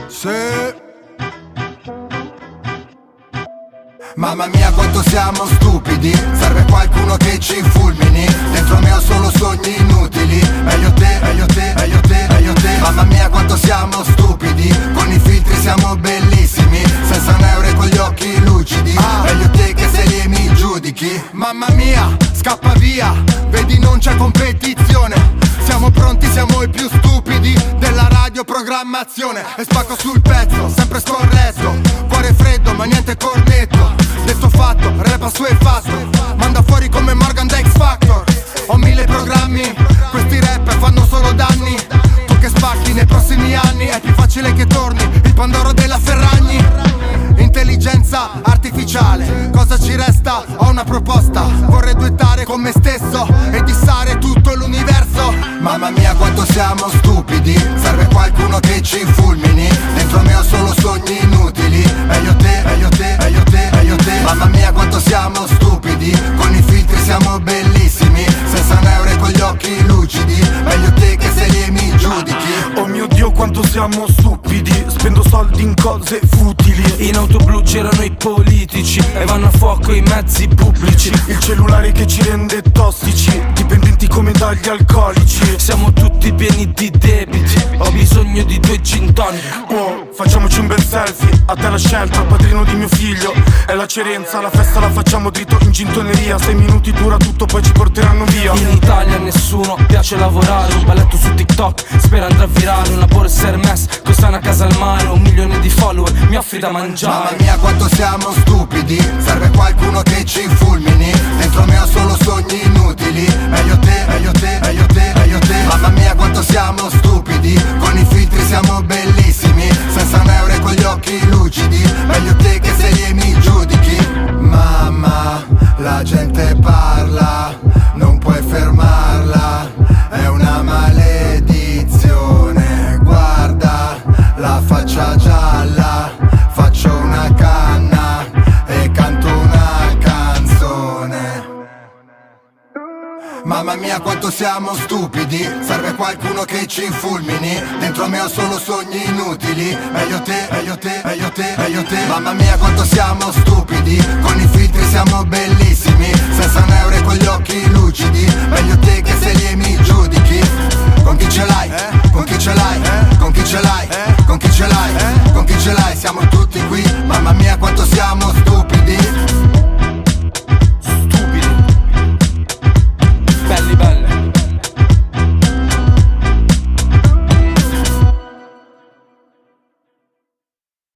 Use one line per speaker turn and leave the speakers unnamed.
Sì. Mamma mia quanto siamo stupidi, serve qualcuno che ci fulmini. Dentro me ho solo sogni inutili. Meglio te, meglio te, meglio te, meglio te. Mamma mia quanto siamo stupidi, con i filtri siamo bellissimi, senza un euro e con gli occhi lucidi. Meglio te che sei lì e mi giudichi. Mamma mia, scappa via, vedi non c'è competizione. Siamo pronti, siamo i più stupidi della radioprogrammazione. E spacco sul pezzo, sempre scorretto, cuore freddo ma niente cornetto. Detto fatto, rap assuefatto, manda fuori come Morgan da X Factor. Ho 1000 programmi, questi rap fanno solo danni. Tu che spacchi nei prossimi anni, è più facile che torni il Pandoro della Ferragni. Intelligenza artificiale, cosa ci resta? Ho una proposta, vorrei duettare con me stesso e dissare tutto l'universo. Mamma mia quanto siamo stupidi, serve qualcuno che ci fulmini. Dentro me ho solo sogni inutili. Meglio te, meglio te, meglio te, meglio te. Mamma mia quanto siamo stupidi, con i filtri siamo bellissimi, senza un euro e con gli occhi lucidi. Meglio te che sei lì e mi giudichi.
Oh mio Dio quanto siamo stupidi, spendo soldi in cose futili.
In auto blu girano i politici e vanno a fuoco i mezzi pubblici.
Il cellulare che ci rende tossici, dipendenti come dagli alcolici.
Siamo tutti pieni di debiti, ho bisogno di 2 gin tonic.
Oh, facciamoci un bel selfie, a te la scelta, padrino di mio figlio. È la cerenza, la festa la facciamo dritto in gintoneria. 6 minuti dura tutto, poi ci porteranno via.
In Italia a nessuno piace lavorare, un balletto su TikTok spera andrà virale. Una Borsa Hermes costa una casa al mare, 1 milione di follower mi offri da mangiare.
Mamma mia quanto siamo stupidi, serve qualcuno che ci fulmini. Dentro me ho solo sogni inutili. Meglio te, meglio te, meglio te, meglio te. Mamma mia quanto siamo stupidi, con i filtri siamo bellissimi, senza un euro e con gli occhi lucidi. Meglio te che sei lì e mi giudichi. Mamma, la gente parla, non puoi fermarla, è una maledizione. Guarda la faccia gialla, faccio una canna e canto una canzone. Mamma mia quanto siamo stupidi, serve qualcuno che ci fulmini. Dentro me ho solo sogni inutili. Meglio te, meglio te, meglio te, meglio te. Mamma mia quanto siamo stupidi, con i filtri siamo bellissimi, senza un euro e con gli occhi lucidi. Meglio te che sei lì e mi giudichi.